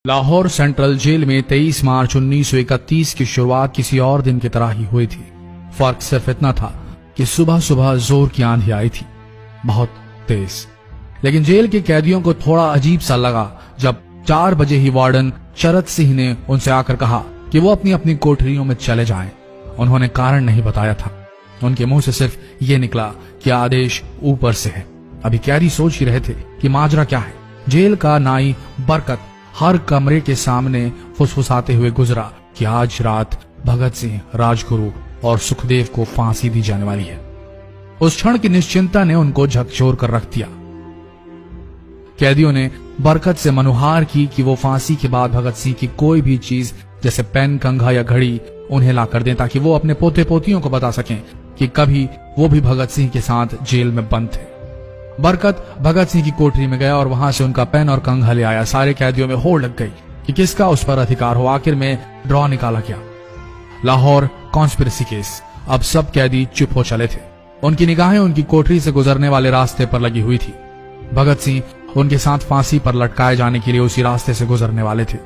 Lahore central jail में 23 मार्च 1931 की शुरुआत किसी और दिन की तरह ही हुई थी। फर्क सिर्फ इतना था कि सुबह सुबह जोर की आंधी आई थी, बहुत तेज। लेकिन जेल के कैदियों को थोड़ा अजीब सा लगा जब 4 बजे ही वार्डन शरद सिंह ने उनसे आकर कहा कि वो अपनी अपनी कोठरियों में चले जाएं। उन्होंने कारण नहीं बताया था। उनके मुंह से सिर्फ ये निकला कि आदेश ऊपर से है। अभी कैदी सोच ही रहे थे कि माजरा क्या है। जेल का नाई बरकत हर कमरे के सामने फुसफुसाते हुए गुजरा कि आज रात भगत सिंह, राजगुरु और सुखदेव को फांसी दी जाने वाली है। उस क्षण की निश्चिंता ने उनको झकझोर कर रख दिया। कैदियों ने बरकत से मनुहार की कि वो फांसी के बाद भगत सिंह की कोई भी चीज जैसे पेन, कंघा या घड़ी उन्हें ला कर दें ताकि वो अपने पोते पोतियों को बता सकें कि कभी वो भी भगत सिंह के साथ जेल में बंद थे। बरकत भगत सिंह की कोठरी में गया और वहां से उनका पेन और कंघा ले आया। सारे कैदियों में होड़ लग गई कि किसका उस पर अधिकार हो। आखिर में ड्रॉ निकाला गया, लाहौर कॉन्स्पिरेसी केस। अब सब कैदी चुप हो चले थे। उनकी निगाहें उनकी कोठरी से गुजरने वाले रास्ते पर लगी हुई थी। भगत सिंह उनके साथ फांसी पर लटकाए जाने के लिए उसी रास्ते से गुजरने वाले थे।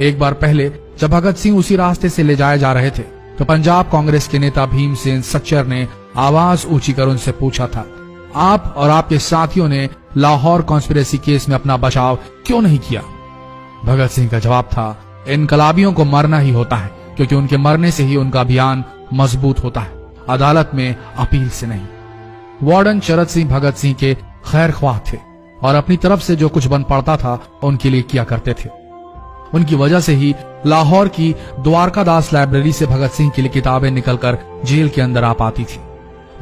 एक बार पहले जब भगत सिंह उसी रास्ते से ले जाए जा रहे थे तो पंजाब कांग्रेस के नेता भीमसेन सच्चर ने आवाज ऊंची कर उनसे पूछा था, आप और आपके साथियों ने लाहौर कॉन्स्पिरेसी केस में अपना बचाव क्यों नहीं किया? भगत सिंह का जवाब था, इनकलाबियों को मरना ही होता है क्योंकि उनके मरने से ही उनका अभियान मजबूत होता है, अदालत में अपील से नहीं। वार्डन शरद सिंह भगत सिंह के खैर ख्वाह थे और अपनी तरफ से जो कुछ बन पड़ता था उनके लिए किया करते थे। उनकी वजह से ही लाहौर की द्वारकादास लाइब्रेरी से भगत सिंह के लिए किताबें निकलकर जेल के अंदर आ पाती थी।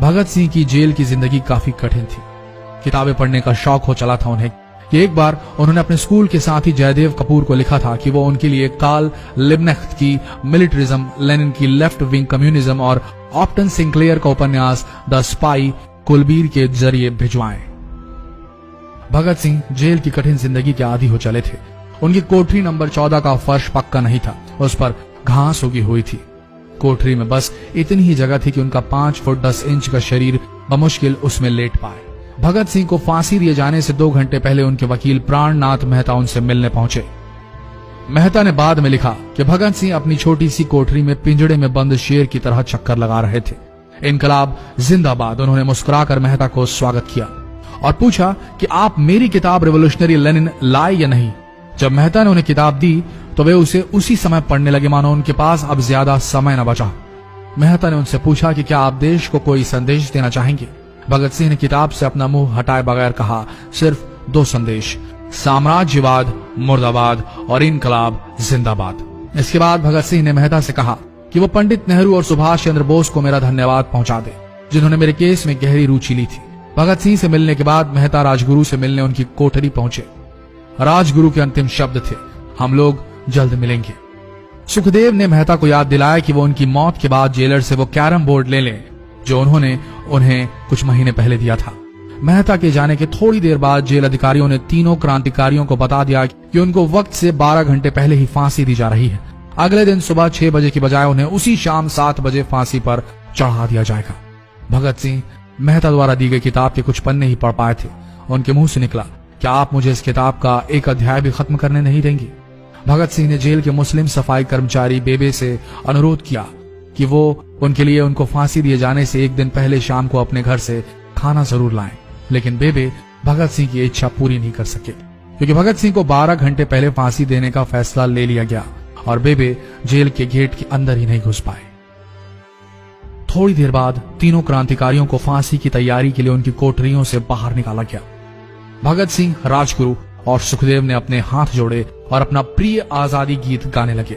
भगत सिंह की जेल की जिंदगी काफी कठिन थी। किताबें पढ़ने का शौक हो चला था उन्हें कि एक बार उन्होंने अपने स्कूल के साथी जयदेव कपूर को लिखा था कि वो उनके लिए कार्ल लिब्कनेcht की मिलिट्रिज्म, लेनिन की लेफ्ट विंग कम्युनिज्म और ऑप्टन सिंक्लेयर का उपन्यास द स्पाई कुलबीर के जरिए भिजवाएं। भगत सिंह जेल की कठिन जिंदगी के आदी हो चले थे। उनकी कोठरी नंबर 14 का फर्श पक्का नहीं था, उस पर घास उगी हुई थी। कोठरी में बस इतनी ही जगह थी कि उनका 5 फुट 10 इंच का शरीर बमुश्किल उसमें लेट पाए। भगत सिंह को फांसी दिए जाने से 2 घंटे पहले उनके वकील प्राणनाथ मेहता उनसे मिलने पहुंचे। मेहता ने बाद में लिखा कि भगत सिंह अपनी छोटी सी कोठरी में पिंजड़े में बंद शेर की तरह चक्कर लगा रहे थे। इनकलाब जिंदाबाद। उन्होंने मुस्कुराकर मेहता को स्वागत किया और पूछा कि आप मेरी किताब रिवोल्यूशनरी लेनिन लाए या नहीं। जब मेहता ने उन्हें किताब दी तो वे उसे उसी समय पढ़ने लगे मानो उनके पास अब ज्यादा समय न बचा। मेहता ने उनसे पूछा कि क्या आप देश को कोई संदेश देना चाहेंगे। भगत सिंह ने किताब से अपना मुंह हटाए बगैर कहा, सिर्फ 2 संदेश, साम्राज्यवाद मुर्दाबाद और इनकलाब जिंदाबाद। इसके बाद भगत सिंह ने मेहता से कहा कि वो पंडित नेहरू और सुभाष चंद्र बोस को मेरा धन्यवाद पहुंचा दे जिन्होंने मेरे केस में गहरी रुचि ली थी। भगत सिंह से मिलने के बाद मेहता राजगुरु से मिलने उनकी कोठरी पहुंचे। राजगुरु के अंतिम शब्द थे, हम लोग जल्द मिलेंगे। सुखदेव ने मेहता को याद दिलाया कि वो उनकी मौत के बाद जेलर से वो कैरम बोर्ड ले लें जो उन्होंने उन्हें कुछ महीने पहले दिया था। मेहता के जाने के थोड़ी देर बाद जेल अधिकारियों ने तीनों क्रांतिकारियों को बता दिया कि उनको वक्त से 12 घंटे पहले ही फांसी दी जा रही है। अगले दिन सुबह 6 बजे की बजाय उन्हें उसी शाम 7 बजे फांसी पर चढ़ा दिया जाएगा। भगत सिंह मेहता द्वारा दी गई किताब के कुछ पन्ने ही पढ़ पाए थे। उनके मुंह से निकला, क्या आप मुझे इस किताब का एक अध्याय भी खत्म करने नहीं देंगे? भगत सिंह ने जेल के मुस्लिम सफाई कर्मचारी बेबे से अनुरोध किया कि वो उनके लिए उनको फांसी दिए जाने से 1 दिन पहले शाम को अपने घर से खाना जरूर लाएं। लेकिन बेबे भगत सिंह की इच्छा पूरी नहीं कर सके क्योंकि भगत सिंह को 12 घंटे पहले फांसी देने का फैसला ले लिया गया और बेबे जेल के गेट के अंदर ही नहीं घुस पाए। थोड़ी देर बाद तीनों क्रांतिकारियों को फांसी की तैयारी के लिए उनकी कोठरियों से बाहर निकाला गया। भगत सिंह, राजगुरु और सुखदेव ने अपने हाथ जोड़े और अपना प्रिय आजादी गीत गाने लगे।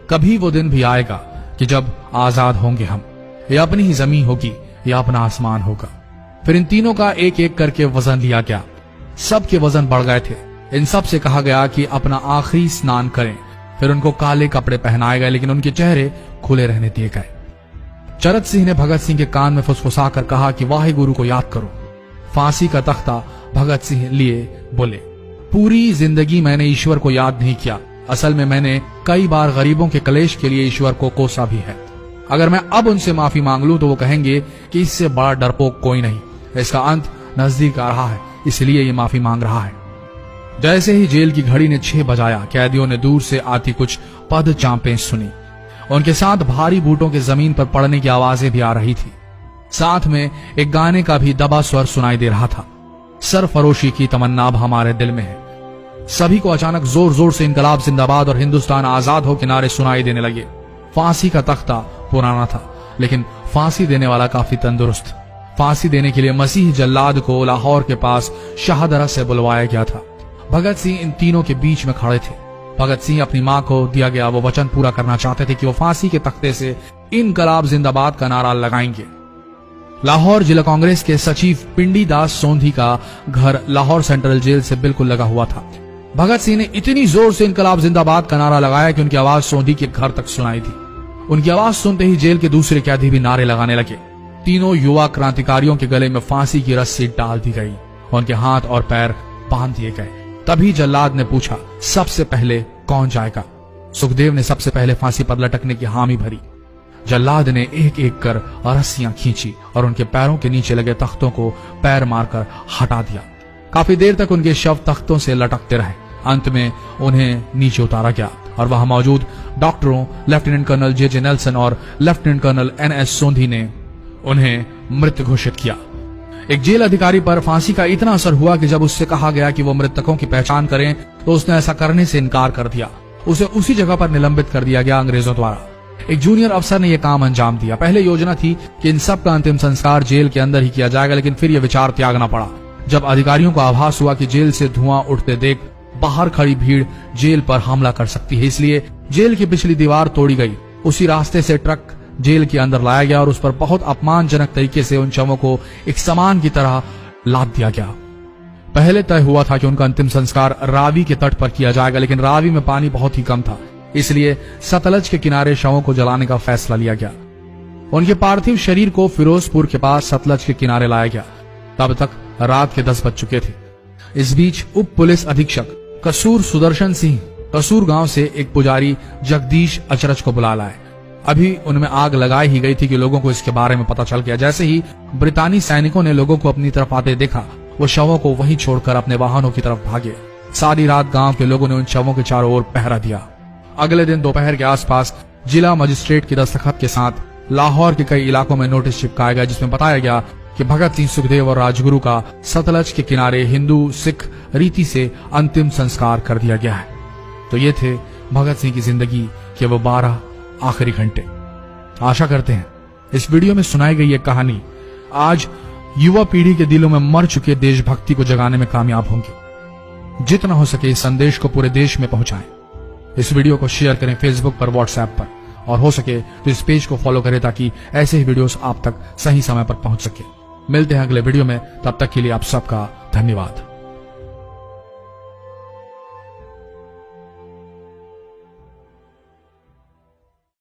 कभी वो दिन भी आएगा कि जब आजाद होंगे हम, ये अपनी ही जमीन होगी या अपना आसमान होगा। फिर इन तीनों का एक एक करके वजन लिया गया। सबके वजन बढ़ गए थे। इन सब से कहा गया कि अपना आखिरी स्नान करें। फिर उनको काले कपड़े पहनाए गए लेकिन उनके चेहरे खुले रहने दिए गए। शरद सिंह ने भगत सिंह के कान में फुसफुसाकर कहा कि वाहे गुरु को याद करो। फांसी का तख्ता भगत सिंह लिए बोले, पूरी जिंदगी मैंने ईश्वर को याद नहीं किया। असल में मैंने कई बार गरीबों के कलेश के लिए ईश्वर को कोसा भी है। अगर मैं अब उनसे माफी मांग लूं तो वो कहेंगे कि इससे बड़ा डरपोक कोई नहीं। इसका अंत नजदीक आ रहा है, इसलिए ये माफी मांग रहा है। जैसे ही जेल की घड़ी ने 6 बजाया, कैदियों ने दूर से आती कुछ पद चांपें सुनी। उनके साथ भारी बूटों के जमीन पर पड़ने की आवाजें भी आ रही थी। साथ में एक गाने का भी दबा स्वर सुनाई दे रहा था, सरफरोशी की तमन्ना अब हमारे दिल में है। सभी को अचानक जोर जोर से इनकलाब जिंदाबाद और हिंदुस्तान आजाद हो के नारे सुनाई देने लगे। फांसी का तख्ता पुराना था, लेकिन फांसी देने वाला काफी तंदुरुस्त। फांसी देने के लिए मसीह जल्लाद को लाहौर के पास शाहदरा से बुलवाया गया था। भगत सिंह इन तीनों के बीच में खड़े थे। भगत सिंह अपनी मां को दिया गया वो वचन पूरा करना चाहते थे कि वो फांसी के तख्ते से इनकलाब जिंदाबाद का नारा लगाएंगे। लाहौर जिला कांग्रेस के सचिव पिंडी दास सोंधी का घर लाहौर सेंट्रल जेल से बिल्कुल लगा हुआ था। भगत सिंह ने इतनी जोर से इनकलाब जिंदाबाद का नारा लगाया कि उनकी आवाज सोंधी के घर तक सुनाई दी। उनकी आवाज सुनते ही जेल के दूसरे कैदी भी नारे लगाने लगे। तीनों युवा क्रांतिकारियों के गले में फांसी की रस्सी डाल दी गई, उनके हाथ और पैर बांध दिए गए। तभी जल्लाद ने पूछा, सबसे पहले कौन जाएगा? सुखदेव ने सबसे पहले फांसी पर लटकने की हामी भरी। जल्लाद ने एक एक कर रस्सियां खींची और उनके पैरों के नीचे लगे तख्तों को पैर मारकर हटा दिया। काफी देर तक उनके शव तख्तों से लटकते रहे। अंत में उन्हें नीचे उतारा गया और वहां मौजूद डॉक्टरों लेफ्टिनेंट कर्नल जे नेल्सन और लेफ्टिनेंट कर्नल NS सोंधी ने उन्हें मृत घोषित किया। एक जेल अधिकारी पर फांसी का इतना असर हुआ कि जब उससे कहा गया कि वो मृतकों की पहचान करें तो उसने ऐसा करने से इनकार कर दिया। उसे उसी जगह पर निलंबित कर दिया गया अंग्रेजों द्वारा। एक जूनियर अफसर ने यह काम अंजाम दिया। पहले योजना थी कि इन सब का अंतिम संस्कार जेल के अंदर ही किया जाएगा, लेकिन फिर यह विचार त्यागना पड़ा जब अधिकारियों को आभास हुआ कि जेल से धुआं उठते देख बाहर खड़ी भीड़ जेल पर हमला कर सकती है। इसलिए जेल की पिछली दीवार तोड़ी गई। उसी रास्ते से ट्रक जेल के अंदर लाया गया और उस पर बहुत अपमानजनक तरीके से उन शवों को एक सामान की तरह लाद दिया गया। पहले तय हुआ था कि उनका अंतिम संस्कार रावी के तट पर किया जाएगा, लेकिन रावी में पानी बहुत ही कम था, इसलिए सतलज के किनारे शवों को जलाने का फैसला लिया गया। उनके पार्थिव शरीर को फिरोजपुर के पास सतलज के किनारे लाया गया। तब तक रात के 10 बज चुके थे। इस बीच उप पुलिस अधीक्षक कसूर सुदर्शन सिंह कसूर गांव से एक पुजारी जगदीश अचरज को बुला लाए। अभी उनमें आग लगाई ही गई थी कि लोगों को इसके बारे में पता चल गया। जैसे ही ब्रितानी सैनिकों ने लोगों को अपनी तरफ आते देखा, वो शवों को वहीं छोड़कर अपने वाहनों की तरफ भागे। सारी रात गांव के लोगों ने उन शवों के चारों ओर पहरा दिया। अगले दिन दोपहर के आसपास जिला मजिस्ट्रेट की दस्तखत के साथ लाहौर के कई इलाकों में नोटिस चिपकाया गया, जिसमें बताया गया कि भगत सिंह, सुखदेव और राजगुरु का सतलज के किनारे हिंदू सिख रीति से अंतिम संस्कार कर दिया गया है। तो ये थे भगत सिंह की जिंदगी के वो 12 आखिरी घंटे। आशा करते हैं इस वीडियो में सुनाई गई ये कहानी आज युवा पीढ़ी के दिलों में मर चुके देशभक्ति को जगाने में कामयाब होंगी। जितना हो सके इस संदेश को पूरे देश में पहुंचाएं। इस वीडियो को शेयर करें फेसबुक पर, व्हाट्सएप पर, और हो सके तो इस पेज को फॉलो करें ताकि ऐसे ही वीडियोस आप तक सही समय पर पहुंच सके। मिलते हैं अगले वीडियो में, तब तक के लिए आप सबका धन्यवाद।